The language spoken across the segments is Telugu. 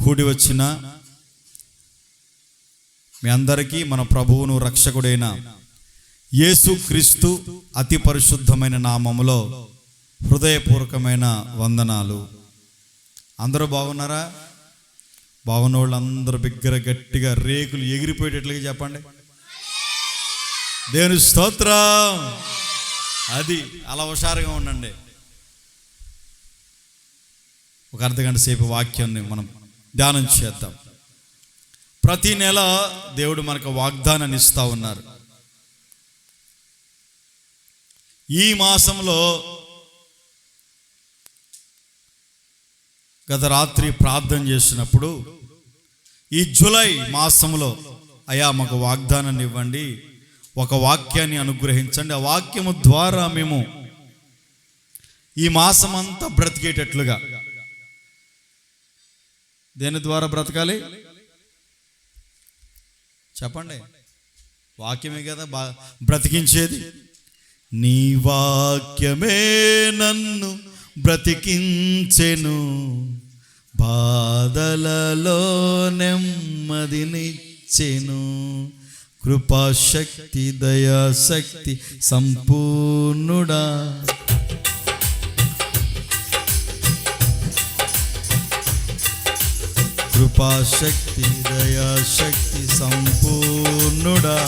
కూడి వచ్చిన మీ అందరికీ మన ప్రభువును రక్షకుడైన యేసుక్రీస్తు అతి పరిశుద్ధమైన నామములో హృదయపూర్వకమైన వందనాలు. అందరూ బాగున్నారా? బాగున్న వాళ్ళు అందరూ బిగ్గర గట్టిగా రేకులు ఎగిరిపోయేటట్లుగా చెప్పండి, దేవుని స్తోత్రం. అది అలా హుషారుగా ఉండండి. ఒక అర్ధగంట సేపు వాక్యాన్ని మనం ధ్యానం చేద్దాం. ప్రతి నెల దేవుడు మనకు వాగ్దానాన్ని ఇస్తూ ఉన్నారు. ఈ మాసంలో గత రాత్రి ప్రార్థన చేసినప్పుడు ఈ జూలై మాసంలో అయ్యా మాకు వాగ్దానాన్ని ఇవ్వండి, ఒక వాక్యాన్ని అనుగ్రహించండి, ఆ వాక్యము ద్వారా మేము ఈ మాసం అంతా బ్రతికేటట్లుగా. దేని ద్వారా బ్రతకాలి చెప్పండి? వాక్యమే కదా బ్రతికించేది. నీ వాక్యమే నన్ను బ్రతికించెను, బాధలలో నెమ్మదినిచ్చెను, కృపాశక్తి దయాశక్తి సంపూర్ణుడా. కృపాశక్తి దయాశక్తి సంపూర్ణుడా.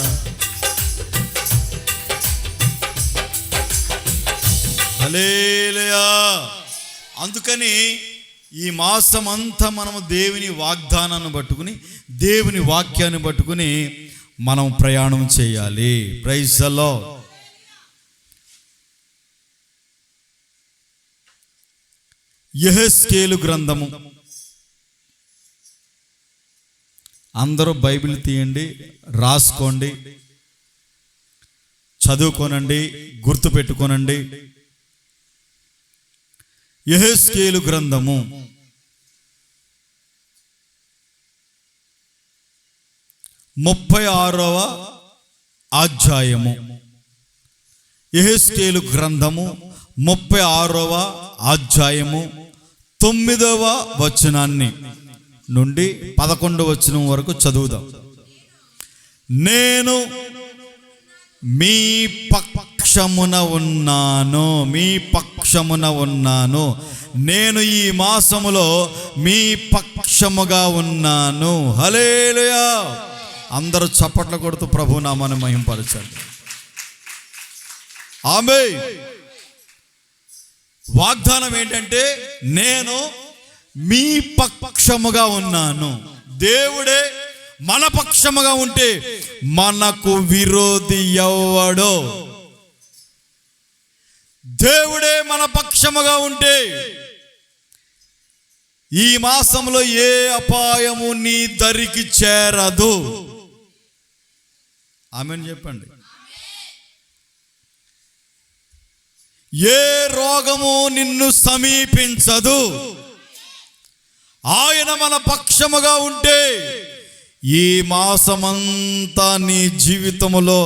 హల్లెలూయా. అందుకని ఈ మాసం అంతా మనము దేవుని వాగ్దానాన్ని పట్టుకుని, దేవుని వాక్యాన్ని పట్టుకుని మనం ప్రయాణం చేయాలి. Praise the lord. యెహెజ్కేలు గ్రంథము. అందరూ బైబిల్ తీయండి, రాసుకోండి, చదువుకోనండి, గుర్తుపెట్టుకోనండి. యెహెజ్కేలు గ్రంథము 36వ అధ్యాయము. యెహెజ్కేలు గ్రంథము 36వ అధ్యాయము 9వ వచనాన్ని నుండి 11వ వచనం వరకు చదువుదాం. నేను మీ పక్షమున ఉన్నాను, మీ పక్షమున ఉన్నాను. నేను ఈ మాసములో మీ పక్షముగా ఉన్నాను. హల్లెలూయా. అందరూ చప్పట్లు కొడుతూ ప్రభు నామాన్ని మహింపరచండి. ఆమేన్. వాగ్దానం ఏంటంటే నేను మీ పక్షముగా ఉన్నాను. దేవుడే మన పక్షముగా ఉంటే మనకు విరోధి ఎవడో? దేవుడే మన పక్షముగా ఉంటే ఈ మాసంలో ఏ అపాయము నీ దరికి చేరదు. ఆమేన్ చెప్పండి. ఏ రోగము నిన్ను సమీపించదు. ఆయన మన పక్షముగా ఉంటే ఈ మాసమంతా నీ జీవితములో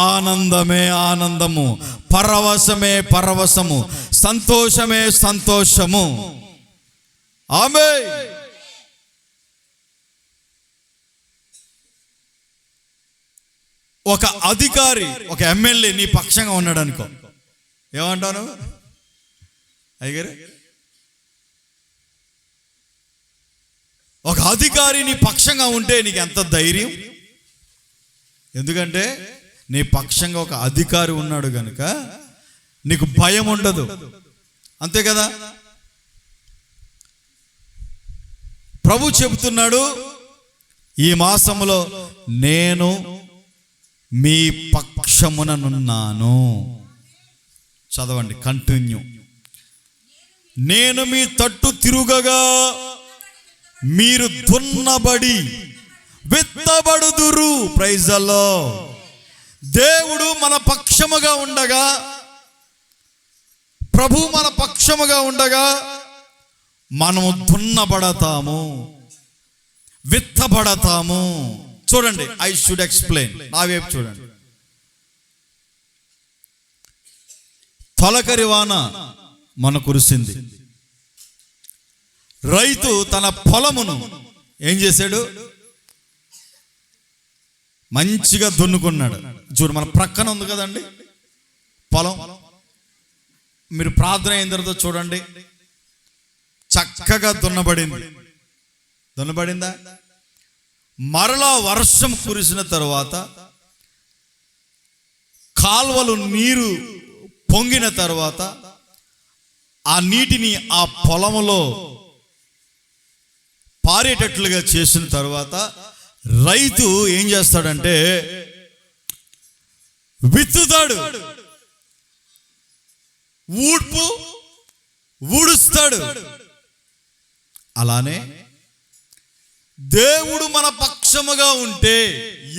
ఆనందమే ఆనందము, పరవశమే పరవశము, సంతోషమే సంతోషము. ఆమేన్. ఒక అధికారి, ఒక ఎమ్మెల్యే నీ పక్షంగా ఉన్నాడు అనుకో, ఏమంటాను అయ్యగారు? ఒక అధికారి నీ పక్షంగా ఉంటే నీకు ఎంత ధైర్యం. ఎందుకంటే నీ పక్షంగా ఒక అధికారి ఉన్నాడు కనుక నీకు భయం ఉండదు. అంతే కదా? ప్రభు చెబుతున్నాడు ఈ మాసములో నేను మీ పక్షముననున్నాను. చదవండి, కంటిన్యూ. నేను మీ తట్టు తిరుగగా మీరు దున్నబడి విత్తబడుదురు. Praise the Lord. దేవుడు మన పక్షముగా ఉండగా, ప్రభు మన పక్షముగా ఉండగా మనము దున్నబడతాము, విత్తబడతాము. చూడండి, ఐ షుడ్ ఎక్స్ప్లెయిన్. నా వైపు చూడండి. తొలకరి వాన మన కురిసింది. రైతు తన పొలమును ఏం చేశాడు? మంచిగా దున్నుకున్నాడు. చూడు, మన ప్రక్కన ఉంది కదండి పొలం. మీరు ప్రార్థన అయిన తర్వాత చూడండి, చక్కగా దున్నబడిందా? మరలా వర్షం కురిసిన తర్వాత, కాల్వలు నీరు పొంగిన తర్వాత, ఆ నీటిని ఆ పొలంలో పారేటట్లుగా చేసిన తర్వాత రైతు ఏం చేస్తాడంటే విత్తుతాడు, ఊడుస్తాడు. అలానే దేవుడు మన పక్షముగా ఉంటే,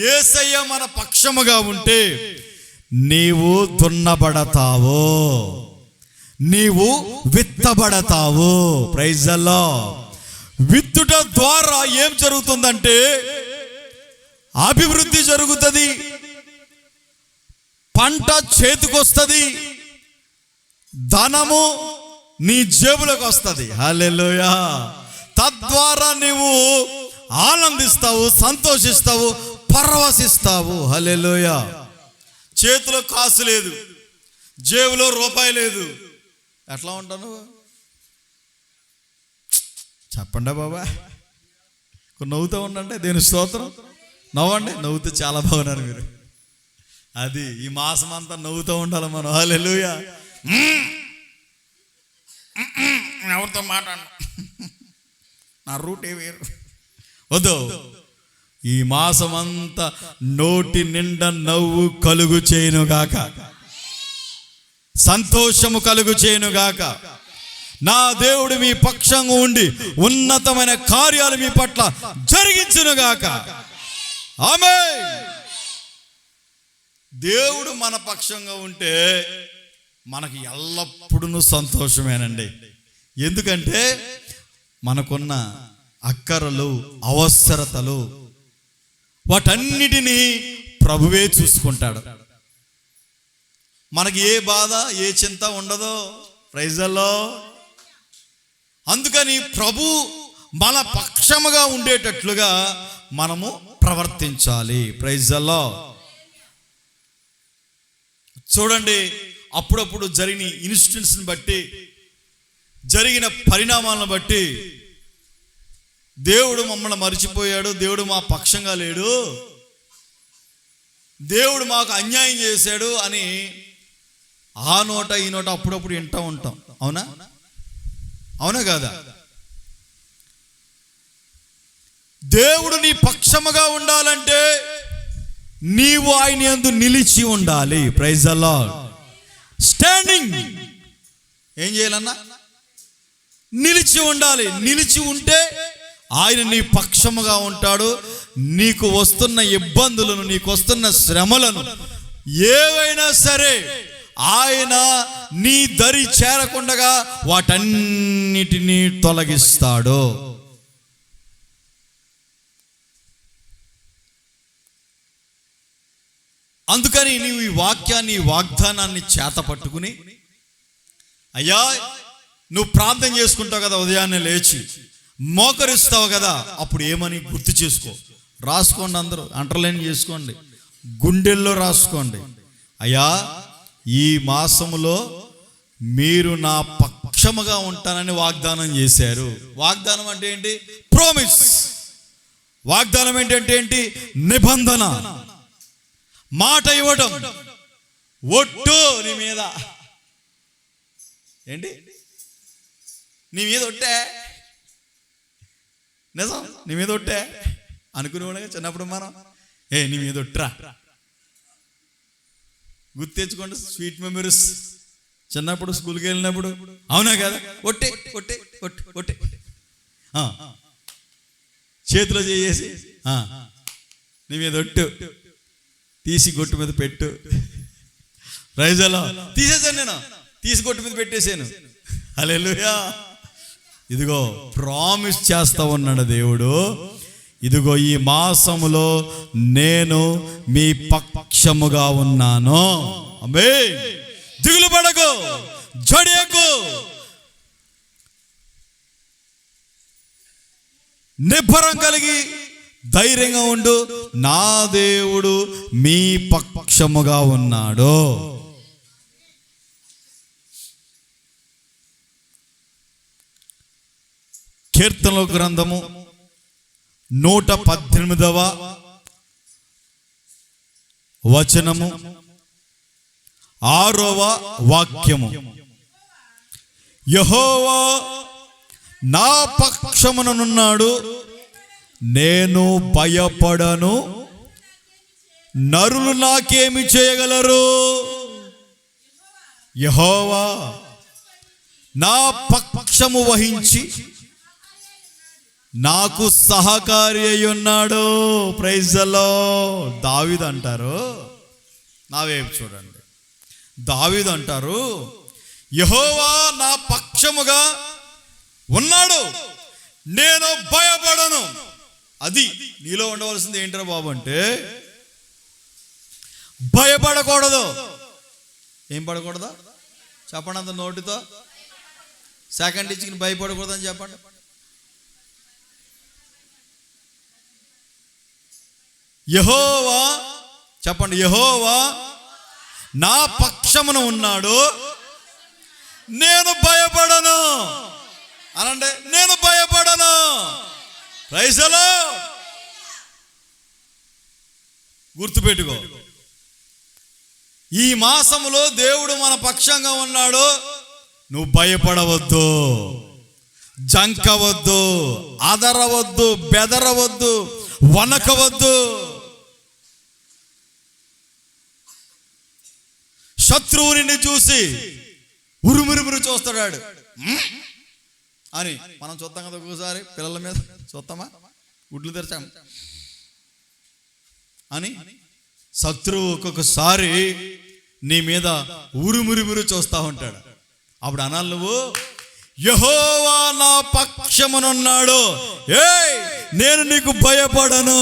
యేసయ్య మన పక్షముగా ఉంటే, నీవు దున్నబడతావు, నీవు విత్తబడతావు. Praise the Lord. విత్తుట ద్వారా ఏం జరుగుతుందంటే అభివృద్ధి జరుగుతుంది, పంట చేతికొస్తుంది, ధనము నీ జేబులోకి వస్తుంది. హల్లెలూయా. తద్వారా నీవు ఆనందిస్తావు, సంతోషిస్తావు, పరవశిస్తావు. హల్లెలూయా. చేతిలో కాసు లేదు, జేబులో రూపాయి లేదు, ఎట్లా ఉంటాను? చెప్పండి బాబా, నవ్వుతూ ఉండండి. దేని స్తోత్రం. నవ్వండి, నవ్వుతూ చాలా బాగున్నారు మీరు. అది ఈ మాసం అంతా నవ్వుతూ ఉండాలి మనం. హల్లెలూయా. ఎవరితో మాట్లాడు, నా రూటే వేరు. వద్దు. ఈ మాసం అంతా నోటి నిండా నవ్వు కలుగు చేయునుగాక, సంతోషము కలుగు చేయునుగాక. నా దేవుడు మీ పక్షంగా ఉండి ఉన్నతమైన కార్యాలు మీ పట్ల జరిగించునుగాక. ఆమేన్. దేవుడు మన పక్షంగా ఉంటే మనకి ఎల్లప్పుడూ సంతోషమేనండి. ఎందుకంటే మనకున్న అక్కరలు, అవసరతలు, వాటన్నిటినీ ప్రభువే చూసుకుంటాడు. మనకి ఏ బాధ, ఏ చింత ఉండదో. Praise the Lord. అందుకని ప్రభు మన పక్షముగా ఉండేటట్లుగా మనము ప్రవర్తించాలి. Praise the Lord. చూడండి, అప్పుడప్పుడు జరిగిన ఇన్సిడెంట్స్ని బట్టి, జరిగిన పరిణామాలను బట్టి దేవుడు మమ్మల్ని మర్చిపోయాడు, దేవుడు మా పక్షంగా లేడు, దేవుడు మాకు అన్యాయం చేశాడు అని ఆ నోట ఈ నోట అప్పుడప్పుడు వింటూ ఉంటాం. అవునా? అవునా కాదా? దేవుడు నీ పక్షముగా ఉండాలంటే నీవు ఆయన యందు నిలిచి ఉండాలి. Praise the Lord. స్టాండింగ్. ఏం చేయాలన్నా? నిలిచి ఉండాలి. నిలిచి ఉంటే ఆయన నీ పక్షముగా ఉంటాడు. నీకు వస్తున్న ఇబ్బందులను, నీకు వస్తున్న శ్రమలను ఏవైనా సరే ఆయన నీ దరి చేరకుండగా వాటన్నిటినీ తొలగిస్తాడు. అందుకని నీవు ఈ వాక్యాన్ని, వాగ్దానాన్ని చేత పట్టుకుని, అయ్యా నువ్వు ప్రార్థన చేసుకుంటావు కదా, ఉదయాన్నే లేచి మోకరిస్తావు కదా, అప్పుడు ఏమని గుర్తు చేసుకో. రాసుకోండి, అందరూ అండర్లైన్ చేసుకోండి, గుండెల్లో రాసుకోండి. అయ్యా ఈ మాసములో మీరు నా పక్షముగా ఉంటానని వాగ్దానం చేశారు. వాగ్దానం అంటే ఏంటి? ప్రామిస్. వాగ్దానం ఏంటంటే ఏంటి? నిబంధన, మాట ఇవ్వడం, ఒట్టు. నీ మీద ఏంటి? నీ మీద ఒట్టే, నిజం, నీ మీద ఒట్టే అనుకునేవాడుగా చిన్నప్పుడు మనం. నీ మీద ఒట్రా. గుర్తు తెచ్చుకోండి, స్వీట్ మెమరీస్. చిన్నప్పుడు స్కూల్కి వెళ్ళినప్పుడు, అవునా కదా, ఒట్టే ఒట్టే ఒట్టు ఒట్టే, చేతిలో చేసి నీ మీద ఒట్టు, తీసి గొట్టు మీద పెట్టు. రైజలో తీసేసాను, నేను తీసి గొట్టు మీద పెట్టేశాను. హల్లెలూయా. ఇదిగో ప్రామిస్ చేస్తా ఉన్నాడు దేవుడు. ఇదిగో ఈ మాసములో నేను మీ పక్షముగా ఉన్నాను. ఆమేన్. దిగులు పడకు, జడియకు. నిబ్బరం కలిగి ధైర్యంగా ఉండు, నా దేవుడు మీ పక్షముగా ఉన్నాడు. కీర్తనల గ్రంథము 118వ వచనము 6వ వాక్యము. యెహోవా నా పక్షముననున్నాడు, నేను భయపడను, నరులు నాకేమి చేయగలరు? యెహోవా నా పక్షము వహించి నాకు సహకారి అయి ఉన్నాడు. Praise the Lord. దావీదు అంటారు, నా వైపు చూడండి, దావీదు అంటారు, యెహోవా నా పక్షముగా ఉన్నాడు, నేను భయపడను. అది నీలో ఉండవలసింది ఏంట్రా బాబు అంటే, భయపడకూడదు. ఏం పడకూడదు చెప్పండి, అంత నోటితో. సెకండ్ ఇచ్చి భయపడకూడదు అని చెప్పండి. యెహోవా చెప్పండి, యెహోవా నా పక్షమున ఉన్నాడు, నేను భయపడను అనండి. నేను భయపడను. Praise the Lord. గుర్తుపెట్టుకో, ఈ మాసములో దేవుడు మన పక్షంగా ఉన్నాడు. నువ్వు భయపడవద్దు, జంకవద్దు, అదరవద్దు, బెదరవద్దు, వనకవద్దు. శత్రువు నిన్ను చూసి ఉరుమురుమురు చూస్తాడు అని మనం చూస్తాం కదా. ఒక్కోసారి పిల్లల మీద చూస్తామా, గుడ్లు తెరచాం అని. శత్రువు ఒక్కొక్కసారి నీ మీద ఉరుమురుమురు చూస్తూ ఉంటాడు. అప్పుడు అనాలి నువ్వు, యెహోవా నా పక్షమునున్నాడు, ఏయ్ నేను నీకు భయపడను.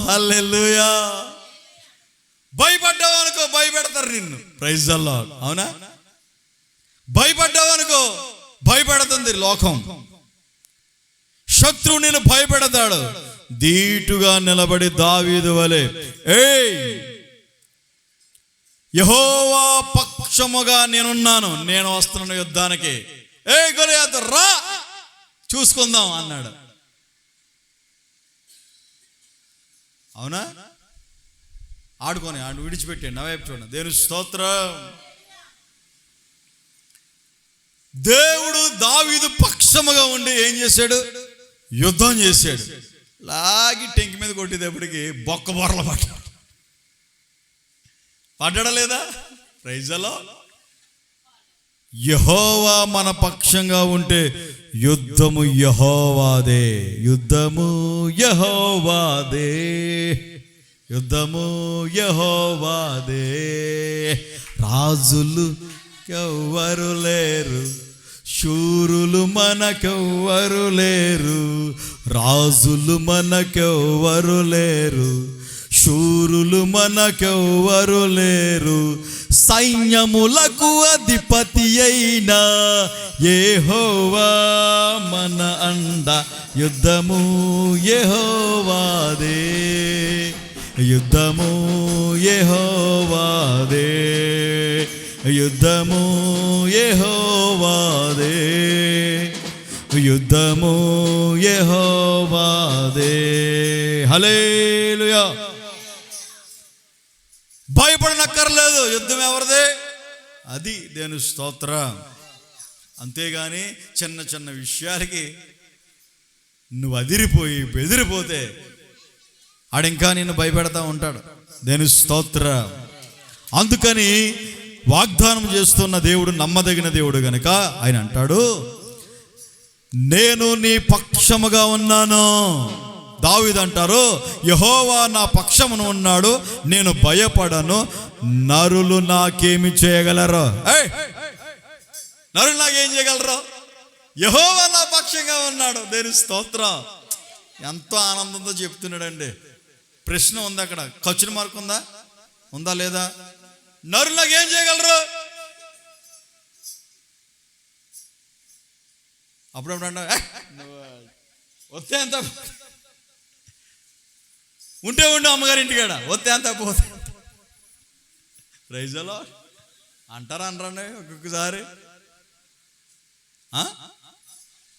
హల్లెలూయా. భయపడ్డావు అనుకో భయపెడతారు నిన్ను. Praise the Lord. అవునా? భయపడ్డావు అనుకో భయపెడుతుంది లోకం. శత్రువు నిన్ను భయపెడతాడు. ధీటుగా నిలబడి దావీదు వలె, ఏయ్ యెహోవా పక్షముగా నేనున్నాను, నేను వస్తున్నాను యుద్ధానికి, ఏ గొలియాతు రా చూసుకుందాం అన్నాడు. అవునా? ఆడుకొని విడిచిపెట్టండి. నా వైపు చూడండి. దేవుని స్తోత్రం. దేవుడు దావీదు పక్షముగా ఉండి ఏం చేశాడు? యుద్ధం చేశాడు. లాగి టెంకి మీద కొట్టేటప్పటికి బొక్క బొర్రలు పడ్డా లేదా? Praise the lord. యెహోవా మన పక్షంగా ఉంటే యుద్ధము యెహోవాదే, యుద్ధము యెహోవాదే, యుద్ధము యెహోవాదే. రాజులు ఎవ్వరు లేరు, శూరులు మనకెవ్వరు లేరు. రాజులు మనకెవ్వరు లేరు, శూరులు మనకెవ్వరు లేరు. సైన్యములకు అధిపతి అయిన యెహోవా మన అండ, యుద్ధము యెహోవాదే, యుద్ధము యెహోవాదే, యుద్ధము యెహోవాదే, యుద్ధము యెహోవాదే. హల్లెలూయా. భయపడనక్కర్లేదు, యుద్ధం ఎవరిదే? అది దేవుని స్తోత్రం. అంతేగాని చిన్న చిన్న విషయాలకి నువ్వు అదిరిపోయి బెదిరిపోతే ఆడింకా నిన్ను భయపెడతా ఉంటాడు. దేవుని స్తోత్రం. అందుకని వాగ్దానం చేస్తున్న దేవుడు నమ్మదగిన దేవుడు గనుక ఆయన అంటాడు, నేను నీ పక్షముగా ఉన్నాను. దావీదు అంటారు, యెహోవా నా పక్షమున ఉన్నాడు, నేను భయపడను, నరులు నాకేమి చేయగలరు? నరులు నాకేం చేయగలరు? యెహోవా నా పక్షంగా ఉన్నాడు. దేవుని స్తోత్రం. ఎంతో ఆనందంతో చెప్తున్నాడండి. ప్రశ్న ఉంది అక్కడ, క్వశ్చన్ మార్క్ ఉందా? ఉందా లేదా? నరులు నాకేం చేయగలరు? అప్పుడప్పుడు అంట వస్తే అంత ఉంటే ఉండు అమ్మగారి ఇంటికాడ వస్తే అంత పోతే రైజలో అంటారా అనరండి ఒక్కొక్కసారి.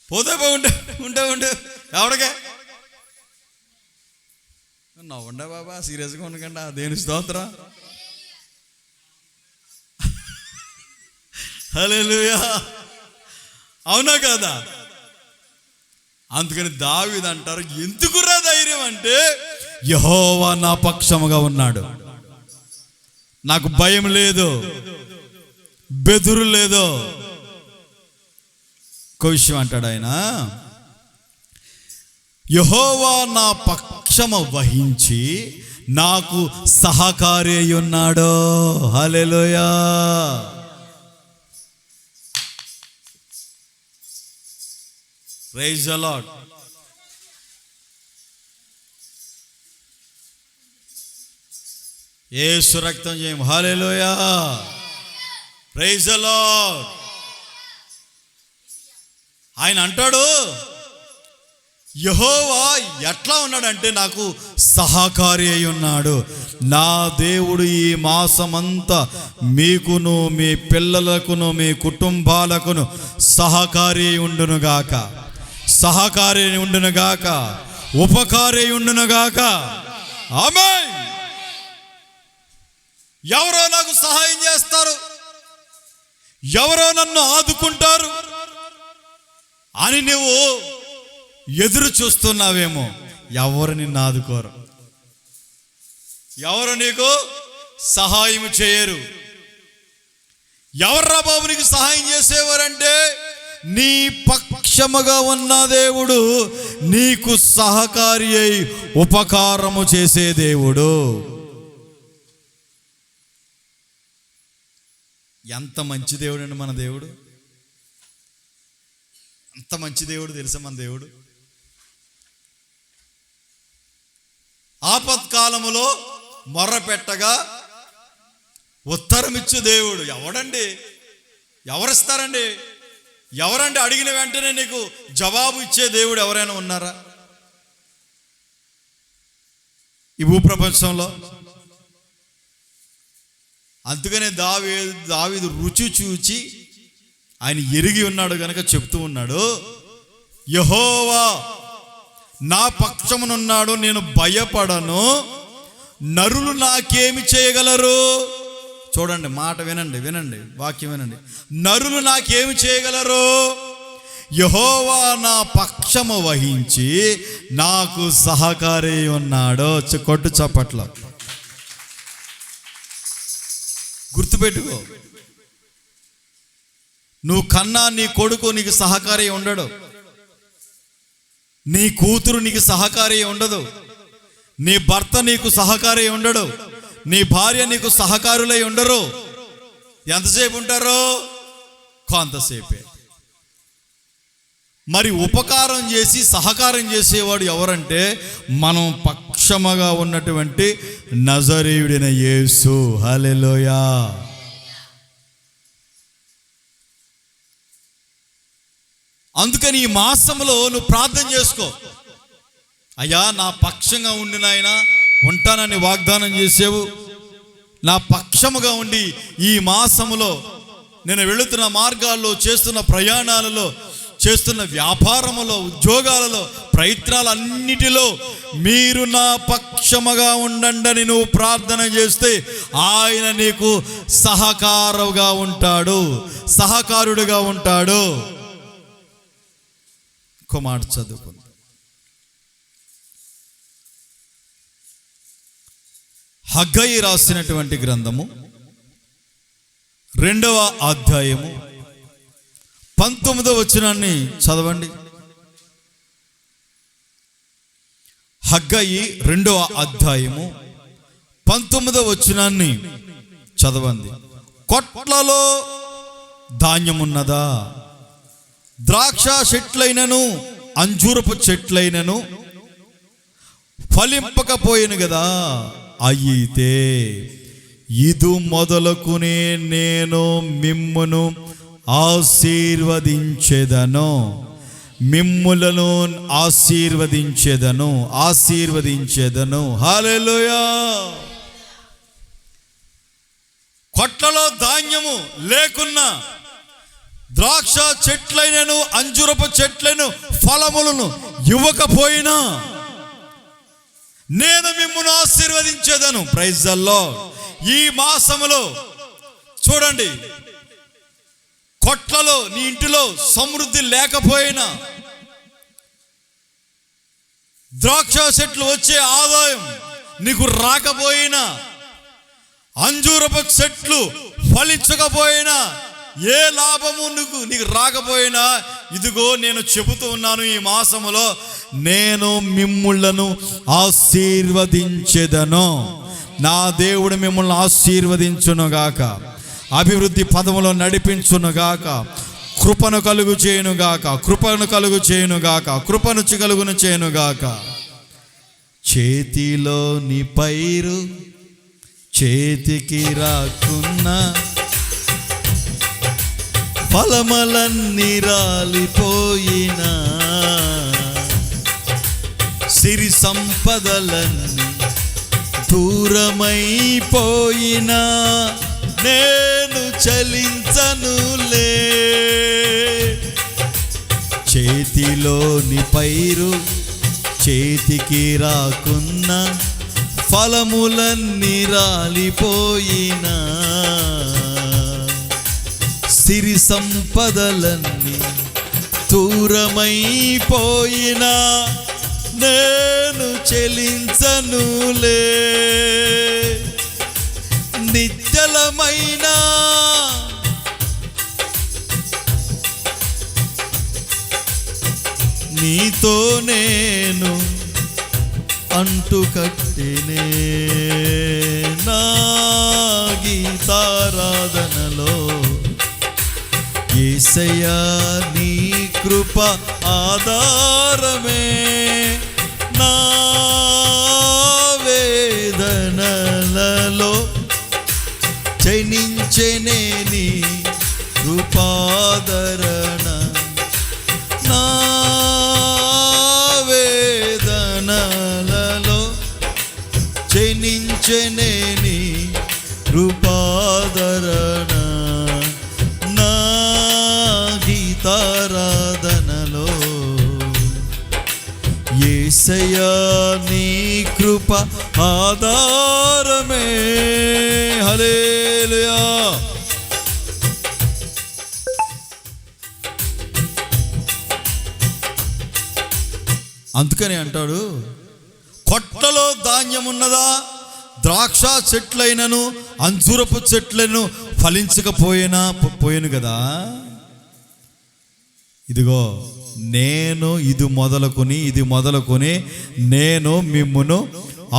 పోతే ఉంటే ఉంటే ఉంటే ఎవడికే నవ్వండే బాబా, సీరియస్గా ఉండకండి. దేని స్తోత్రం. హల్లెలూయా. అవునా కదా? అందుకని దావీదు అంటారు, ఎందుకురా ధైర్యం అంటే యెహోవా నా పక్షముగా ఉన్నాడు, నాకు భయం లేదు, బెదురు లేదు. ఒక విషయం అంటాడు ఆయన, యెహోవా నా పక్షము వహించి నాకు సహకారి అయి ఉన్నాడు. Hallelujah. Praise the Lord. Yesu రక్తం చేయం. హల్లెలూయా. Praise the Lord. ఆయన అంటాడు, యెహోవా ఎట్లా ఉన్నాడంటే నాకు సహకారి అయి ఉన్నాడు. నా దేవుడు ఈ మాసమంతా మీకును మీ పిల్లలకును మీ కుటుంబాలకును సహకారి ఉండునుగాక, సహకారి ఉండునుగాక, ఉపకారి ఉండునుగాక. ఆమేన్. ఎవరో నాకు సహాయం చేస్తారు, ఎవరో నన్ను ఆదుకుంటారు అని నువ్వు ఎదురు చూస్తున్నావేమో. ఎవరు నిన్ను ఆదుకోరు, ఎవరు నీకు సహాయం చేయరు. ఎవర్రా బాబు నీకు సహాయం చేసేవారంటే నీ పక్షముగా ఉన్న దేవుడు, నీకు సహకారి అయి ఉపకారము చేసే దేవుడు. ఎంత మంచి దేవుడు అండి మన దేవుడు. అంత మంచి దేవుడు తెలుసా మన దేవుడు. ఆపత్కాలములో మొర్ర పెట్టగా ఉత్తరమిచ్చు దేవుడు. ఎవడండి, ఎవరిస్తారండి? ఎవరండి అడిగిన వెంటనే నీకు జవాబు ఇచ్చే దేవుడు ఎవరైనా ఉన్నారా ఈ భూప్రపంచంలో? అందుకనే దావీదు రుచి చూచి ఆయన ఎరిగి ఉన్నాడు కనుక చెప్తూ ఉన్నాడు, యెహోవా నా పక్షమునున్నాడు, నేను భయపడను, నరులు నాకేమి చేయగలరు? చూడండి, మాట వినండి, వినండి, వాక్యం వినండి. నరులు నాకేమి చేయగలరు? యెహోవా నా పక్షము వహించి నాకు సహకారి ఉన్నాడు. కొట్టు చప్పట్ల. గుర్తుపెట్టుకో, నువ్వు కన్నా నీ కొడుకు నీకు సహకారి ఉండడు, నీ కూతురు నీకు సహకారి ఉండదు, నీ భర్త నీకు సహకారి ఉండడు, నీ భార్య నీకు సహకారులై ఉండరు. ఎంతసేపు ఉంటారో? కొంతసేపే. మరి ఉపకారం చేసి సహకారం చేసేవాడు ఎవరంటే మనం పక్షముగా ఉన్నటువంటి నజరేయుడైన యేసు. హల్లెలూయా. అందుకని ఈ మాసంలో నువ్వు ప్రార్థన చేసుకో. అయ్యా నా పక్షంగా ఉండి నాయన ఉంటానని వాగ్దానం చేసేవు, నా పక్షముగా ఉండి ఈ మాసములో నేను వెళుతున్న మార్గాల్లో, చేస్తున్న ప్రయాణాలలో, చేస్తున్న వ్యాపారములో, ఉద్యోగాలలో, ప్రయత్నాలన్నిటిలో మీరు నా పక్షముగా ఉండండి నువ్వు ప్రార్థన చేస్తే ఆయన నీకు సహకారుగా ఉంటాడు, సహకారుడిగా ఉంటాడు. ఇంకో మాట చదువుకుందాం. హగ్గయి రాసినటువంటి గ్రంథము 2వ అధ్యాయము 19వ వచనాన్ని చదవండి. హగ్గయి 2వ అధ్యాయము 19వ వచనాన్ని చదవండి. కొట్లలో ధాన్యమున్నదా? ద్రాక్ష చెట్లైనను అంజూరపు చెట్లైనను ఫలింపకపోయిను కదా. అయితే ఇది మొదలుకునే నేను మిమ్మును ఆశీర్వదించెదను, మిమ్ములను ఆశీర్వదించెదను. హల్లెలూయా. కొట్లలో ధాన్యము లేకున్నా, ద్రాక్ష చెట్లైనను అంజురపు చెట్లను ఫలములను ఇవ్వకపోయినా నేను మిమ్మును ఆశీర్వదించెదను. Praise the Lord. ఈ మాసములో చూడండి, కొట్లలో నీ ఇంటిలో సమృద్ధి లేకపోయినా, ద్రాక్ష చెట్లు వచ్చే ఆదాయం నీకు రాకపోయినా, అంజూరపు చెట్లు ఫలించకపోయినా, ఏ లాభము నీకు రాకపోయినా, ఇదిగో నేను చెబుతూ ఉన్నాను, ఈ మాసములో నేను మిమ్ములను ఆశీర్వదించెదను. నా దేవుడు మిమ్మల్ని ఆశీర్వదించునుగాక, అభివృద్ధి పదములో నడిపించునుగాక, కృపను కలుగు చేయునుగాక, కృపను కలుగును చేయునుగాక. చేతిలోని పైరు చేతికి రాకున్నా, ఫలములన్నీ రాలిపోయినా, సిరి సంపదలన్నీ దూరమైపోయినా, నేను చలించనులే. చేతిలోని పైరు చేతికి రాకున్నా, ఫలములన్నీ రాలిపోయినా, సిరి సంపదలన్నీ దూరమైపోయినా, నేను చెలించనులే. నిశ్చలమైన నీతో నేను అంటుకట్టినే. నా గీతారాధనలో యేసయ్యా నీ కృప ఆధారమే. నా వేదనలలో జనించెనే నీ కృపాదరణ. నా వేదనలలో జనించెనే నీ కృపాదరణ. నా గీతారాధనలో యేసయ్యా నీ కృప ఆధారమే. హల్లెలూయా. అందుకని అంటాడు, కొట్టలో ధాన్యం ఉన్నదా, ద్రాక్ష చెట్లైనను అంజూరపు చెట్లను ఫలించకపోయిను కదా, ఇదిగో నేను ఇది మొదలుకొని నేను మిమ్మును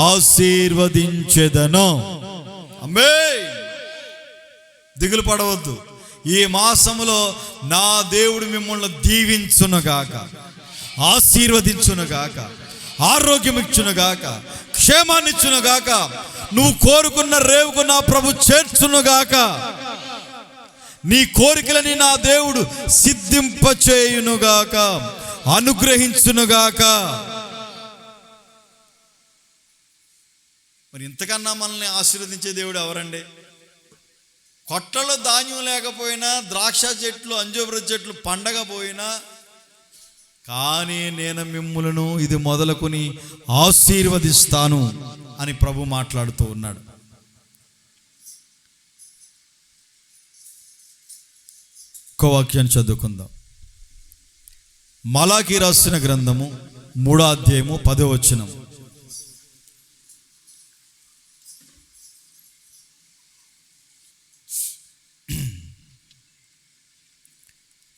ఆశీర్వదించెదను. ఆమేన్. దిగులు పడవద్దు. ఈ మాసములో నా దేవుడు మిమ్మల్ని దీవించునుగాక, ఆశీర్వదించునుగాక, ఆరోగ్యం ఇచ్చునుగాక, క్షేమాన్ని ఇచ్చునుగాక, నువ్వు కోరుకున్న రేవుకు నా ప్రభు చేర్చునుగాక, నీ కోరికలని నా దేవుడు సిద్ధింపచేయునుగాక, అనుగ్రహించునుగాక. మరి ఇంతకన్నా మనల్ని ఆశీర్వదించే దేవుడు ఎవరండి? కొట్టలో ధాన్యం లేకపోయినా, ద్రాక్ష చెట్లు అంజూర చెట్లు పండగ పోయినా, కానీ నేను మిమ్ములను ఇది మొదలుకొని ఆశీర్వదిస్తాను అని ప్రభు మాట్లాడుతూ ఉన్నాడు. ఒక వాక్యాన్ని చదువుకుందాం. మలాకీ రాసిన గ్రంథము 3వ అధ్యాయము 10వ వచనం.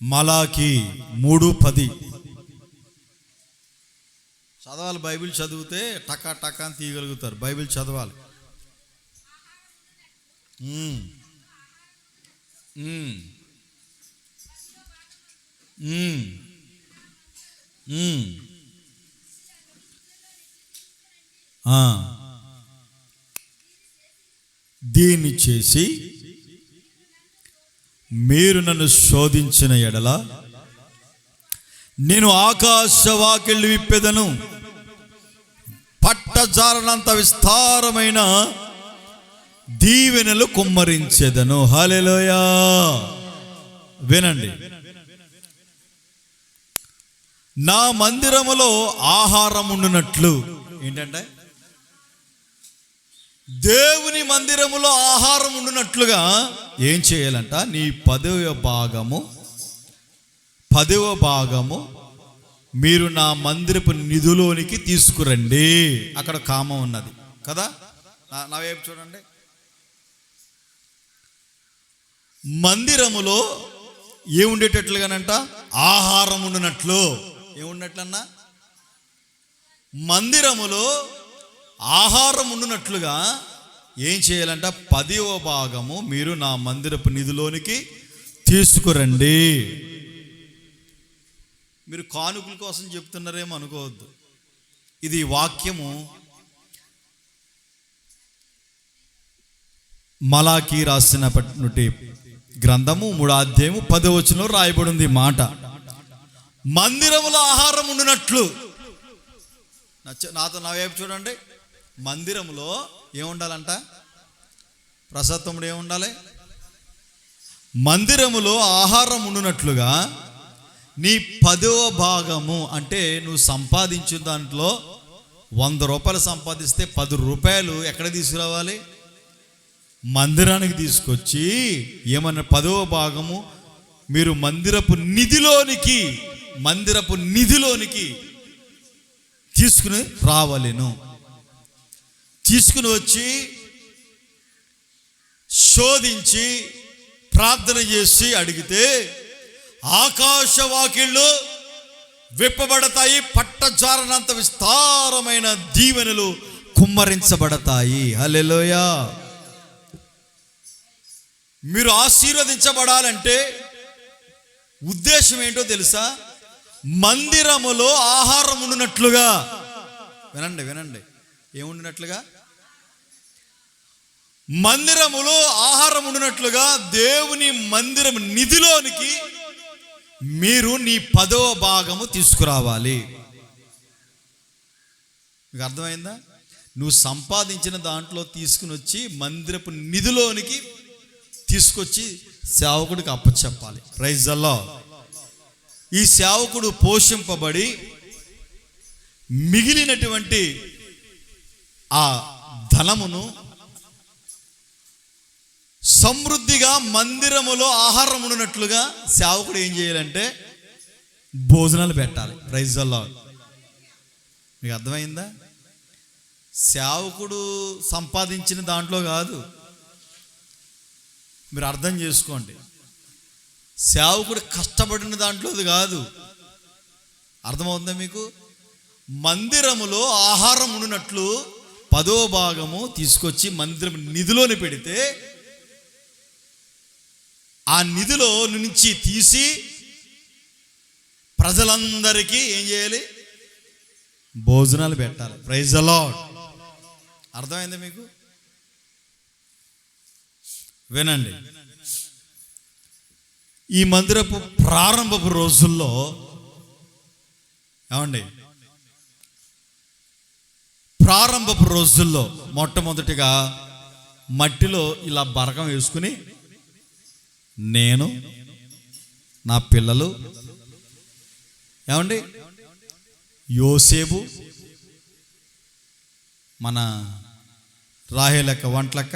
మలాకీ 3:10 చదవాలి. బైబిల్ చదివితే టకా టకా అని తీయగలుగుతారు. బైబిల్ చదవాలి. దీన్ని చేసి మీరు నన్ను శోధించిన ఎడల నేను ఆకాశ వాకిళ్ళు విప్పెదను, పట్టజాలనంత విస్తారమైన దీవెనలు కుమ్మరించెదను. హల్లెలూయా. వినండి, నా మందిరములో ఆహారం ఉండునట్లు. ఏంటంటే దేవుని మందిరములో ఆహారం ఉండునట్లుగా ఏం చేయాలంట? నీ 10వ భాగము మీరు నా మందిరపు నిధులోనికి తీసుకురండి. అక్కడ కామం ఉన్నది కదా, నా వైపు చూడండి. మందిరములో ఏముండేటట్లుగానంట? ఆహారం ఉండునట్లు. ఏముండట్లన్నా? మందిరములో ఆహారం ఉండునట్లుగా ఏం చేయాలంట? 10వ భాగము మీరు నా మందిరపు నిధిలోనికి తీసుకురండి. మీరు కానుకల కోసం చెప్తున్నారేమో అనుకోవద్దు. ఇది వాక్యము మలాకీ రాసినప్పటి గ్రంథము 3వ అధ్యాయము 10వ వచనంలో రాయబడి ఉంది మాట. మందిరములో ఆహారం ఉండునట్లు. నా వైపు చూడండి. మందిరములో ఏముండాలంట? ప్రసాదముడు ఏముండాలి? మందిరములో ఆహారం ఉండునట్లుగా నీ 10వ భాగము, అంటే నువ్వు సంపాదించిన దాంట్లో 100 రూపాయలు సంపాదిస్తే 10 రూపాయలు ఎక్కడ తీసుకురావాలి? మందిరానికి తీసుకొచ్చి ఏమన్నా 10వ భాగము మీరు మందిరపు నిధిలోనికి తీసుకుని రావాలను. తీసుకుని వచ్చి శోధించి ప్రార్థన చేసి అడిగితే ఆకాశ వాకిళ్ళు విప్పబడతాయి, పట్టజాలనంత విస్తారమైన దీవెనలు కుమ్మరించబడతాయి. హల్లెలూయా. మీరు ఆశీర్వదించబడాలంటే ఉద్దేశం ఏంటో తెలుసా? మందిరములో ఆహారం ఉండునట్లుగా. వినండి, ఏముండినట్లుగా? మందిరములో ఆహారం ఉండునట్లుగా దేవుని మందిరం నిధిలోనికి మీరు నీ 10వ భాగము తీసుకురావాలి. మీకు అర్థమైందా? నువ్వు సంపాదించిన దాంట్లో తీసుకుని వచ్చి మందిరపు నిధిలోనికి తీసుకొచ్చి సేవకుడికి అప్పచెప్పాలి. Praise the Lord. ఈ సేవకుడు పోషింపబడి మిగిలినటువంటి ఆ ధనమును సమృద్ధిగా మందిరములో ఆహారం ఉండునట్లుగా సేవకుడు ఏం చేయాలంటే భోజనాలు పెట్టాలి. Praise the Lord. మీకు అర్థమైందా? సేవకుడు సంపాదించిన దాంట్లో కాదు. మీరు అర్థం చేసుకోండి. సేవకుడు కష్టపడిన దాంట్లోది కాదు. అర్థమవుతుందా మీకు? మందిరములో ఆహారం ఉండునట్లు 10వ భాగము తీసుకొచ్చి మందిరం నిధిలోని పెడితే ఆ నిధిలో నుంచి తీసి ప్రజలందరికీ ఏం చేయాలి? భోజనాలు పెట్టాలి. Praise the Lord. అర్థమైందా మీకు? వినండి, ఈ మందిరపు ప్రారంభపు రోజుల్లో మొట్టమొదటిగా మట్టిలో ఇలా బరకం వేసుకుని నేను, నా పిల్లలు, యోసేపు, మన రాహేలక్క, వంటలక్క,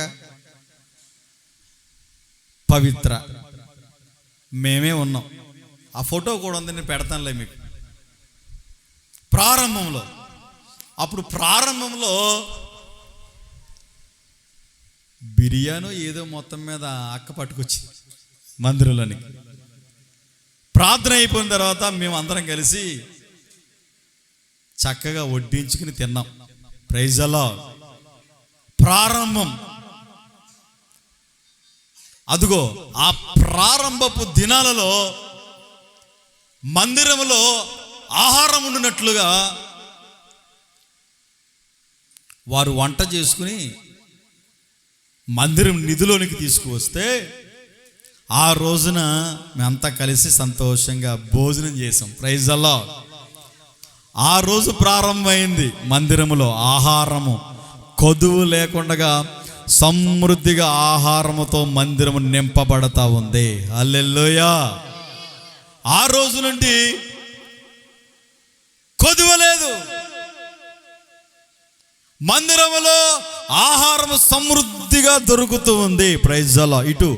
పవిత్ర, మేమే ఉన్నాం. ఆ ఫోటో కూడా ఉంది, నేను పెడతానులే మీకు. ప్రారంభంలో బిర్యానీ ఏదో మొత్తం మీద అక్క పట్టుకొచ్చి మందిరంలోనికి ప్రార్థన అయిపోయిన తర్వాత మేము అందరం కలిసి చక్కగా వడ్డించుకుని తిన్నాం. Praise the Lord. ప్రారంభం. అదుగో ఆ ప్రారంభపు దినాలలో మందిరములో ఆహారం ఉండునట్లుగా వారు వంట చేసుకుని మందిరం నిధిలోనికి తీసుకువస్తే ఆ రోజున మేమంతా కలిసి సంతోషంగా భోజనం చేసాం. Praise the Lord. ఆ రోజు ప్రారంభమైంది మందిరములో ఆహారము. కొదువు లేకుండా సమృద్ధిగా ఆహారముతో మందిరము నింపబడతా ఉంది. హల్లెలూయా. ఆ రోజు నుండి కొదువ లేదు. మందిరములో ఆహారము సమృద్ధిగా దొరుకుతూ ఉంది. Praise the Lord. ఇటు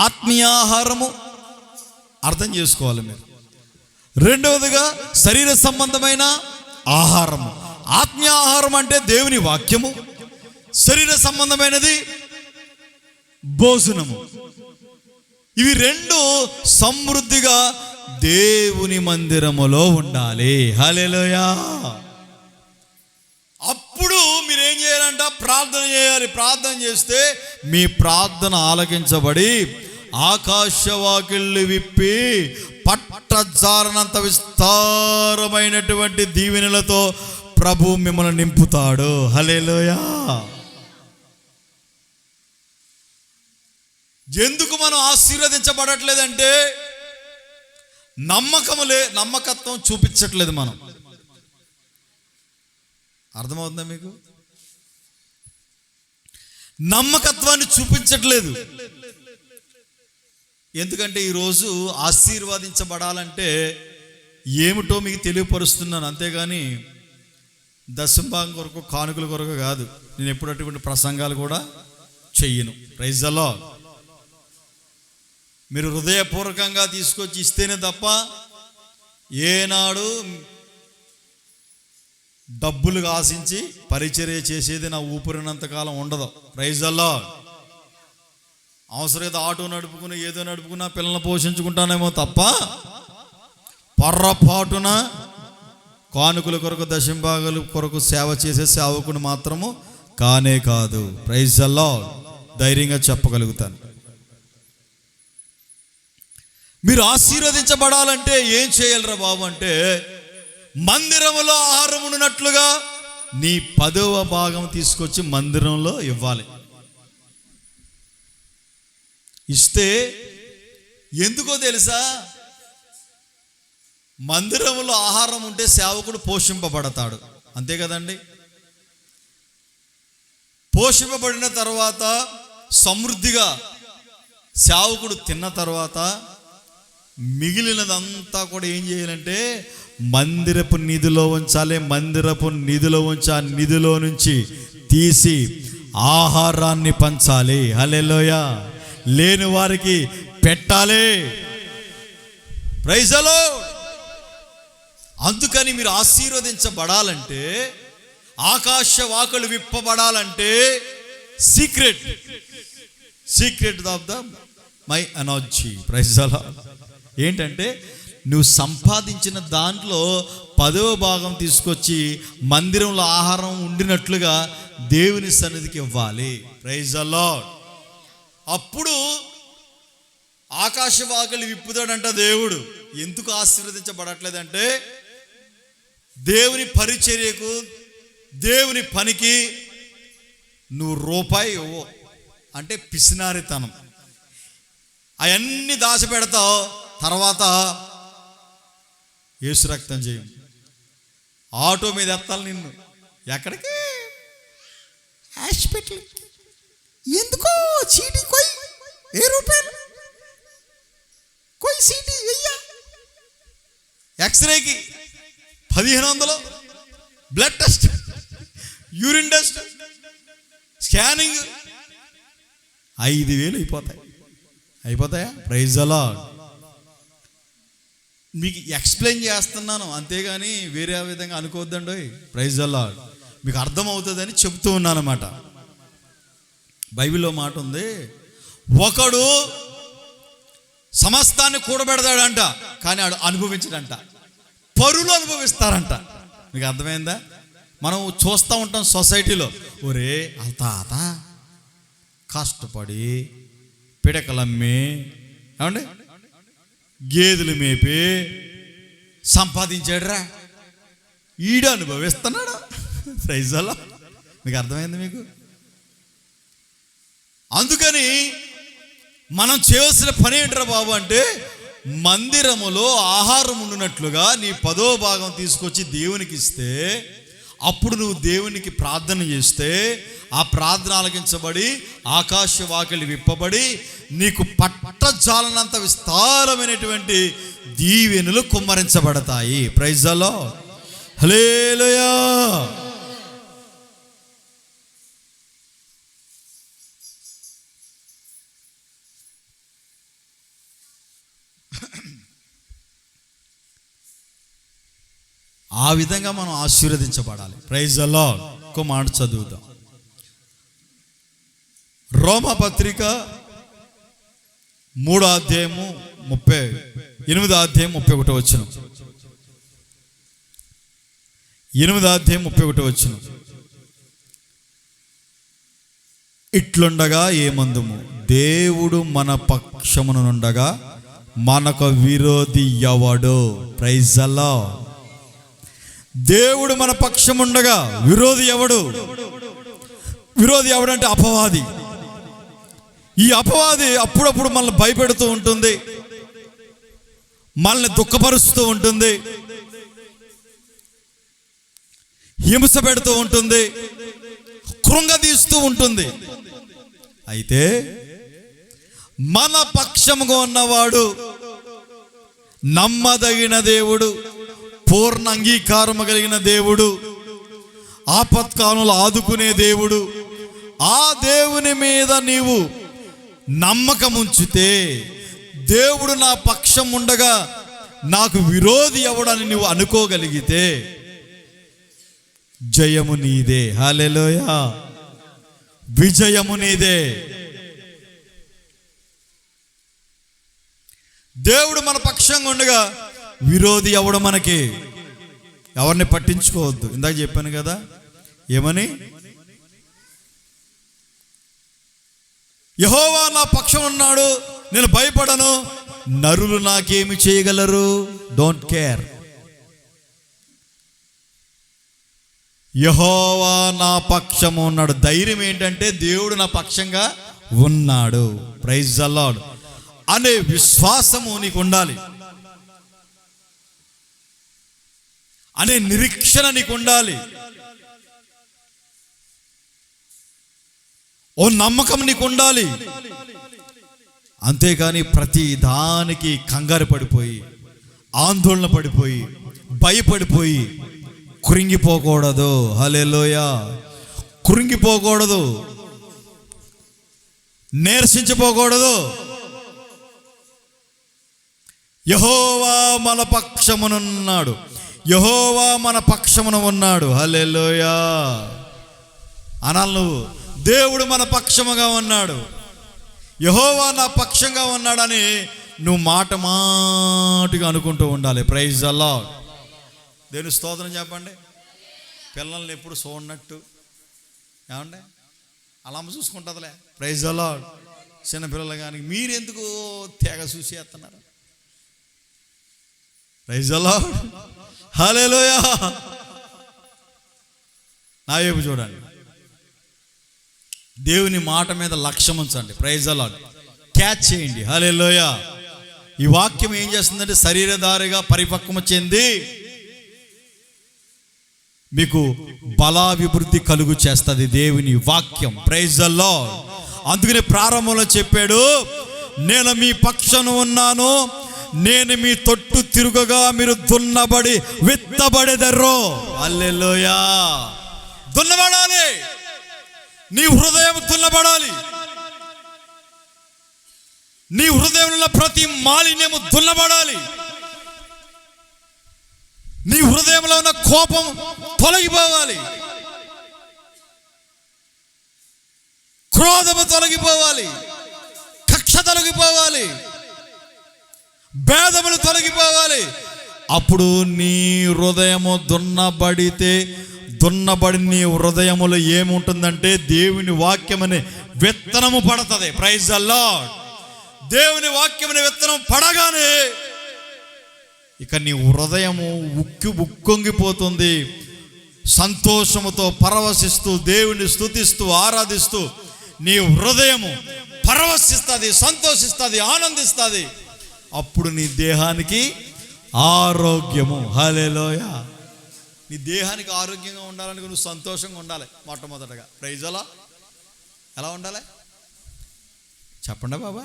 ఆత్మీయ ఆహారము అర్థం చేసుకోవాలి మీరు. రెండవదిగా శరీర సంబంధమైన ఆహారము. ఆత్మీయ ఆహారం అంటే దేవుని వాక్యము, శరీర సంబంధమైనది భోజనము. ఇవి రెండు సమృద్ధిగా దేవుని మందిరములో ఉండాలి. హల్లెలూయా. అప్పుడు మీరేం చేయాలంట? ప్రార్థన చేయాలి. ప్రార్థన చేస్తే మీ ప్రార్థన ఆలకించబడి ఆకాశవాకిళ్ళు విప్పి పట్టజాలనంత విస్తారమైనటువంటి దీవెనలతో ప్రభు మిమ్మల్ని నింపుతాడు. హల్లెలూయా. ఎందుకు మనం ఆశీర్వదించబడట్లేదంటే నమ్మకత్వం చూపించట్లేదు మనం. అర్థమవుతుందా మీకు? నమ్మకత్వాన్ని చూపించట్లేదు. ఎందుకంటే ఈరోజు ఆశీర్వదించబడాలంటే ఏమిటో మీకు తెలియపరుస్తున్నాను, అంతేగాని దశంభాగం కొరకు కానుకల కొరకు కాదు. నేను ఎప్పుడు అటువంటి ప్రసంగాలు కూడా చెయ్యను. Praise the Lord. మీరు హృదయపూర్వకంగా తీసుకొచ్చి ఇస్తేనే తప్ప ఏనాడు డబ్బులు ఆశించి పరిచర్య చేసేది నా ఊపిరినంతకాలం ఉండదు. Praise the Lord. అవసరమైతే ఆటో నడుపుకుని ఏదో నడుపుకున్నా పిల్లల్ని పోషించుకుంటానేమో తప్ప పొర్రపాటున కానుకల కొరకు దశంభాగాల కొరకు సేవ చేసే సేవకుని మాత్రము కానే కాదు. Praise the Lord. ధైర్యంగా చెప్పగలుగుతాను. మీరు ఆశీర్వదించబడాలంటే ఏం చేయాలరా బాబు అంటే, మందిరములో ఆహారం ఉన్నట్లుగా నీ 10వ భాగం తీసుకొచ్చి మందిరంలో ఇవ్వాలి. ఇస్తే ఎందుకో తెలుసా? మందిరంలో ఆహారం ఉంటే సేవకుడు పోషింపబడతాడు. అంతే కదండి. పోషింపబడిన తర్వాత సమృద్ధిగా సేవకుడు తిన్న తర్వాత మిగిలినదంతా కూడా ఏం చేయాలంటే మందిరపు నిధిలో ఉంచాలి. మందిరపు నిధిలో ఉంచి ఆ నిధిలో నుంచి తీసి ఆహారాన్ని పంచాలి. హల్లెలూయా. లేని వారికి పెట్టాలి. Praise the Lord. అందుకని మీరు ఆశీర్వదించబడాలంటే, ఆకాశ వాకులు విప్పబడాలంటే secret of the my energy. Praise the Lord. ఏంటంటే నువ్వు సంపాదించిన దాంట్లో 10వ భాగం తీసుకొచ్చి మందిరంలో ఆహారం ఉండినట్లుగా దేవుని సన్నిధికి ఇవ్వాలి. Praise the Lord. అప్పుడు ఆకాశవాకులు విప్పుతాడంట దేవుడు. ఎందుకు ఆశీర్వదించబడట్లేదంటే దేవుని పరిచర్యకు, దేవుని పనికి నువ్వు రూపాయి ఇవ్వు అంటే పిసినారితనం. అవన్నీ దాచిపెడతావు, తర్వాత యేసు రక్తం చేయం. ఆటో మీద ఎత్తాలి నిన్ను. ఎక్కడికి? హాస్పిటల్. ఎందుకో చీటీ కొయ్ 10 రూపాయలు కొయ్ సీటీ వెయ్య. ఎక్స్రేకి 1500, blood test, urine test, scanning 5000 అయిపోతాయా? Praise the Lord. మీకు ఎక్స్ప్లెయిన్ చేస్తున్నాను, అంతేగాని వేరే విధంగా అనుకోవద్దండి. Praise the Lord. మీకు అర్థమవుతుందని చెప్తూ ఉన్నాను అన్నమాట. బైబిల్లో మాట ఉంది, ఒకడు సమస్తాన్ని కూడబెడతాడంట, కానీ ఆడు అనుభవించడంట. పరులు అనుభవిస్తారంట. మీకు అర్థమైందా? మనం చూస్తూ ఉంటాం సొసైటీలో, ఒరే వాళ్ళ తాత కష్టపడి పిడకలమ్మి, ఏమండి గేదెలు మేపి సంపాదించాడురా, ఈడు అనుభవిస్తున్నాడు. Praise the Lord. మీకు అర్థమైంది మీకు? అందుకని మనం చేయవలసిన పని ఏంట్రా బాబు అంటే, మందిరములో ఆహారం ఉండినట్లుగా నీ 10వ భాగం తీసుకొచ్చి దేవునికి ఇస్తే, అప్పుడు నువ్వు దేవునికి ప్రార్థన చేస్తే ఆ ప్రార్థన ఆలకించబడి ఆకాశ వాకిలి విప్పబడి నీకు పట్టజాలనంత విస్తారమైనటువంటి దీవెనలు కుమ్మరించబడతాయి. ప్రైజ్ ది లార్డ్, హల్లెలూయా. ఆ విధంగా మనం ఆశీర్వదించబడాలి. Praise the lord. ఇంకో మాట చదువుదాం. రోమపత్రిక 3వ అధ్యాయము 8వ అధ్యాయం 31 వచనం. 8వ అధ్యాయం 31 వచనం. ఇట్లుండగా ఏమందుము, దేవుడు మన పక్షమునుండగా మనకు విరోధి ఎవడు? Praise the Lord. దేవుడు మన పక్షముండగా విరోధి ఎవడు? విరోధి ఎవడంటే అపవాది. ఈ అపవాది అప్పుడప్పుడు మనల్ని భయపెడుతూ ఉంటుంది, మనల్ని దుఃఖపరుస్తూ ఉంటుంది, హింస పెడుతూ ఉంటుంది, కృంగదీస్తూ ఉంటుంది. అయితే మన పక్షముగా ఉన్నవాడు నమ్మదగిన దేవుడు, పూర్ణ అంగీకారము కలిగిన దేవుడు, ఆపత్కాలంలో ఆదుకునే దేవుడు. ఆ దేవుని మీద నీవు నమ్మకం ఉంచితే, దేవుడు నా పక్షం ఉండగా నాకు విరోధి ఎవడని నువ్వు అనుకోగలిగితే జయము నీదే. హల్లెలూయా, విజయము నీదే. దేవుడు మన పక్షంగా ఉండగా విరోధి ఎవడు మనకి? ఎవరిని పట్టించుకోవద్దు. ఇందాక చెప్పాను కదా, ఏమని? యెహోవా నా పక్షం ఉన్నాడు, నేను భయపడను, నరులు నాకేమి చేయగలరు? Don't care. యెహోవా నా పక్షము ఉన్నాడు. ధైర్యం ఏంటంటే దేవుడు నా పక్షంగా ఉన్నాడు. ప్రైజ్ ది లార్డ్ అనే విశ్వాసము నీకు ఉండాలి, అనే నిరీక్షణ నీకు ఉండాలి, ఓ నమ్మకం నీకు ఉండాలి. అంతేకాని ప్రతి దానికి కంగారు పడిపోయి, ఆందోళన పడిపోయి, భయపడిపోయి కృంగిపోకూడదు. హల్లెలూయా, కృంగిపోకూడదు, నీరసించిపోకూడదు. యెహోవా మన పక్షమునున్నాడు, యెహోవా మన పక్షమున ఉన్నాడు. హల్లెలూయా అనాలి నువ్వు. దేవుడు మన పక్షముగా ఉన్నాడు, యెహోవా నా పక్షంగా ఉన్నాడని నువ్వు మాటగా అనుకుంటూ ఉండాలి. Praise the Lord. దేవుని స్తోత్రం చెప్పండి. పిల్లల్ని ఎప్పుడు చూడనట్టు ఏమండి అలామ చూసుకుంటుందిలే. Praise the Lord. చిన్నపిల్లలు కానీ మీరెందుకు తెగ చూసేస్తున్నారు? Praise the Lord, hallelujah. నా వైపు చూడండి, దేవుని మాట మీద లక్ష్యం ఉంచండి. Praise the lord. క్యాచ్ చేయండి. హల్లెలూయా. ఈ వాక్యం ఏం చేస్తుందంటే శరీరధారిగా పరిపక్వము చెంది మీకు బలాభివృద్ధి కలుగు చేస్తుంది దేవుని వాక్యం. Praise the Lord. అందుకనే ప్రారంభంలో చెప్పాడు, నేను మీ పక్షాన ఉన్నాను, నేను మీ తొట్టు తిరుగగా మీరు దున్నబడి విత్తబడెదరు. హల్లెలూయా. దున్నబడాలి, నీ హృదయం దున్నబడాలి. నీ హృదయంలో ప్రతి మాలిన్యము దున్నబడాలి. నీ హృదయంలో ఉన్న కోపం తొలగిపోవాలి, క్రోధము తొలగిపోవాలి, కక్ష తొలగిపోవాలి, భేదములు తొలగిపోవాలి. అప్పుడు నీ హృదయము దున్నబడి నీ హృదయములో ఏముంటుందంటే దేవుని వాక్యమనే విత్తనము పడుతుంది. Praise the Lord. దేవుని వాక్యమనే విత్తనం పడగానే ఇక నీ హృదయము ఉక్కొంగిపోతుంది. సంతోషముతో పరవశిస్తూ దేవుని స్తుతిస్తూ ఆరాధిస్తూ నీ హృదయము పరవశిస్తుంది, సంతోషిస్తుంది, ఆనందిస్తుంది. అప్పుడు నీ దేహానికి ఆరోగ్యము. హల్లెలూయా. నీ దేహానికి ఆరోగ్యంగా ఉండాలని నువ్వు సంతోషంగా ఉండాలి. మొట్టమొదటగా ప్రైజలా ఎలా ఉండాలి చెప్పండి బాబా.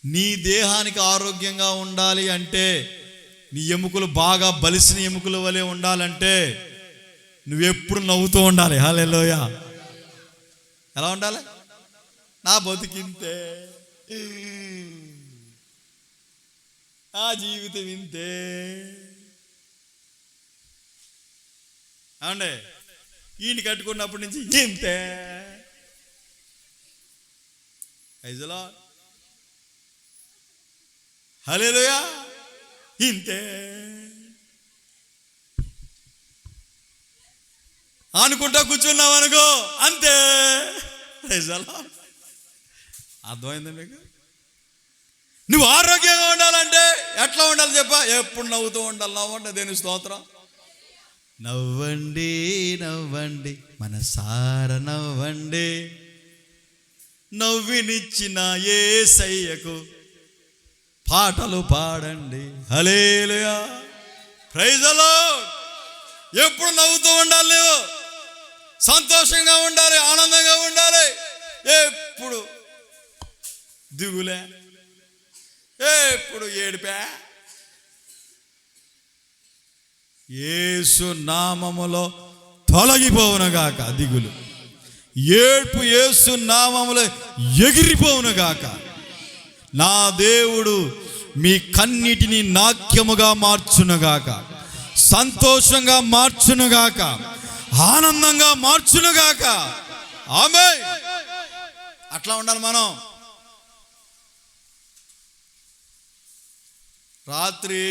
నీ దేహానికి ఆరోగ్యంగా ఉండాలి అంటే, నీ ఎముకలు బాగా బలిసిన ఎముకల వలె ఉండాలంటే నువ్వెప్పుడు నవ్వుతూ ఉండాలి. హల్లెలూయా. ఎలా ఉండాలి? నా బతుకింతే, ఆ జీవితం ఇంతే అండి. ఈయన కట్టుకున్నప్పటి నుంచి ఇంతే. ఐజలా హల్లెలూయా. ఇంతే అనుకుంటా కూర్చున్నావు అనుకో, అంతే. ఐజలా అర్థమైంది మీకు? నువ్వు ఆరోగ్యంగా ఉండాలంటే ఎట్లా ఉండాలి చెప్పా? ఎప్పుడు నవ్వుతూ ఉండాలి. నవ్వండి, దేని స్తోత్రం. నవ్వండి నవ్వండి మనసార నవ్వండి, నవ్వినిచ్చిన యేసయ్యకు పాటలు పాడండి. హల్లెలూయా. Praise the Lord. ఎప్పుడు నవ్వుతూ ఉండాలి, నువ్వు సంతోషంగా ఉండాలి, ఆనందంగా ఉండాలి. ఎప్పుడు దిగులే, ఎప్పుడు ఏడిపా. యేసు నామములో తొలగిపోవునుగాక దిగులు, ఏడ్పు యేసు నామములో ఎగిరిపోవునుగాక. నా దేవుడు మీ కన్నిటిని నాట్యముగా మార్చునుగాక, సంతోషంగా మార్చునుగాక, ఆనందంగా మార్చునుగాక. ఆమేన్. అట్లా ఉండాలి మనం. రాత్రి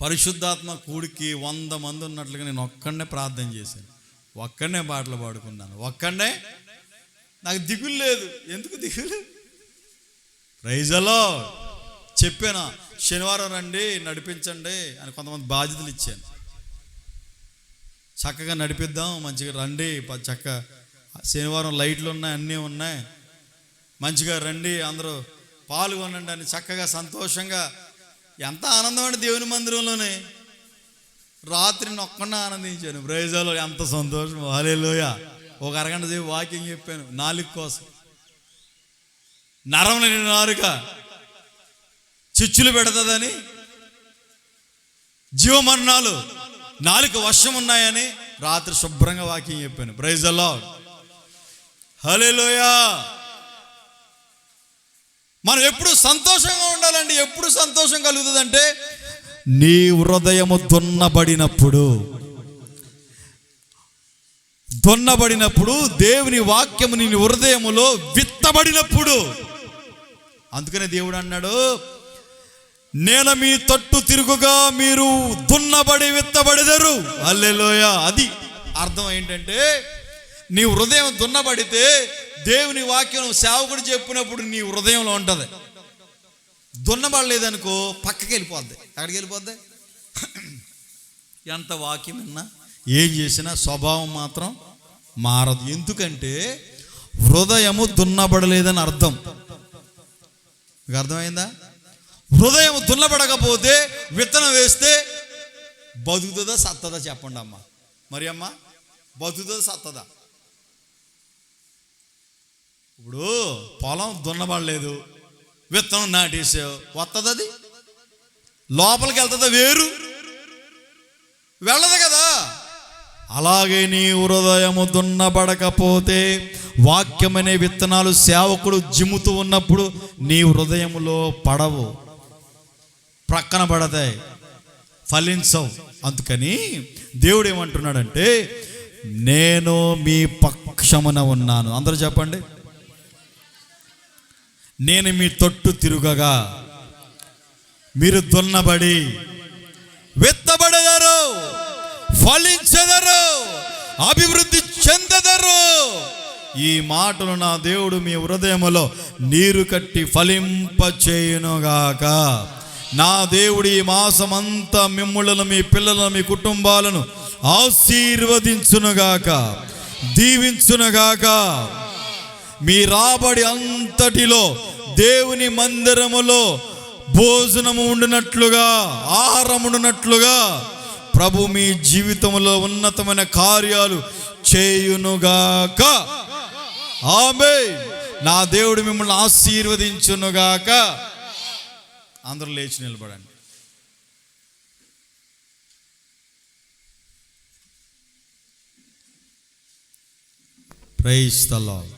పరిశుద్ధాత్మ కూడికి 100 మంది ఉన్నట్లుగా నేను ఒక్కడనే ప్రార్థన చేశాను, ఒక్కడనే పాటలు పాడుకున్నాను, ఒక్కడనే. నాకు దిగులు లేదు. ఎందుకు దిగులు? Praise the Lord. చెప్పాను, శనివారం రండి నడిపించండి అని కొంతమంది బాధ్యతలు ఇచ్చాను. చక్కగా నడిపిద్దాం, మంచిగా రండి, చక్కగా శనివారం లైట్లు ఉన్నాయి, అన్నీ ఉన్నాయి, మంచిగా రండి, అందరూ పాల్గొనండి అని చక్కగా సంతోషంగా. ఎంత ఆనందం అండి దేవుని మందిరంలోనే. రాత్రి ఒక్కడినే ఆనందించాను. Praise the Lord. ఎంత సంతోషం. హల్లెలూయా. ఒక అరగంట సేపు వాకింగ్ చెప్పాను, నాలుగు కోసం. నరములని నారుక చిచ్చులు పెడతదని, జీవమరణాలు నాలుక వశం ఉన్నాయని రాత్రి శుభ్రంగా వాకింగ్ చెప్పాను. Praise the Lord. హల్లెలూయా. మనం ఎప్పుడు సంతోషంగా ఉండాలండి. ఎప్పుడు సంతోషం కలుగుతుందంటే, నీ హృదయము దున్నబడినప్పుడు, దేవుని వాక్యము నీ హృదయములో విత్తబడినప్పుడు. అందుకనే దేవుడు అన్నాడు, నేను మీ తట్టు తిరుగుగా మీరు దున్నబడి విత్తబడిదరు. హల్లెలూయా. అది అర్థం ఏంటంటే, నీ హృదయం దున్నబడితే దేవుని వాక్యం సేవకుడు చెప్పినప్పుడు నీ హృదయంలో ఉంటుంది. దున్నబడలేదనుకో పక్కకి వెళ్ళిపోద్ది. ఎక్కడికి వెళ్ళిపోద్ది? ఎంత వాక్యం విన్నా ఏం చేసినా స్వభావం మాత్రం మారదు. ఎందుకంటే హృదయము దున్నబడలేదని అర్థం. మీకు అర్థమైందా? హృదయం దున్నబడకపోతే విత్తనం వేస్తే బతుకుతుందా సత్తదా చెప్పండి అమ్మ. మరి అమ్మ, బతుకుతుందా సత్తదా? ఇప్పుడు పొలం దున్నబడలేదు, విత్తనం నాటేసావు, వస్తుంది? అది లోపలికి వెళ్తుందా? వేరు వెళ్ళదు కదా. అలాగే నీ హృదయము దున్నబడకపోతే, వాక్యమనే విత్తనాలు సేవకుడు జిమ్ముతూ ఉన్నప్పుడు నీ హృదయములో పడవు, ప్రక్కన పడతాయి, ఫలించవు. అందుకని దేవుడు ఏమంటున్నాడంటే, నేను మీ పక్షమున ఉన్నాను. అందరూ చెప్పండి, నేను మీ తొట్టు తిరుగగా మీరు దున్నబడి విత్తబడెదరు, ఫలించెదరు, అభివృద్ధి చెందెదరు. ఈ మాటలు నా దేవుడు మీ హృదయములో నీరు కట్టి ఫలింపచేయునుగాక. నా దేవుడు ఈ మాసమంతా మిమ్ములను, మీ పిల్లలను, మీ కుటుంబాలను ఆశీర్వదించునుగాక, దీవించునుగాక. మీ రాబడి అంతటిలో దేవుని మందిరములో భోజనము ఉండినట్లుగా, ఆహారం ఉండినట్లుగా ప్రభు మీ జీవితంలో ఉన్నతమైన కార్యాలు చేయునుగాక. ఆమేన్. నా దేవుడు మిమ్మల్ని ఆశీర్వదించునుగాక. అందరూ లేచి నిలబడండి. Praise the lord.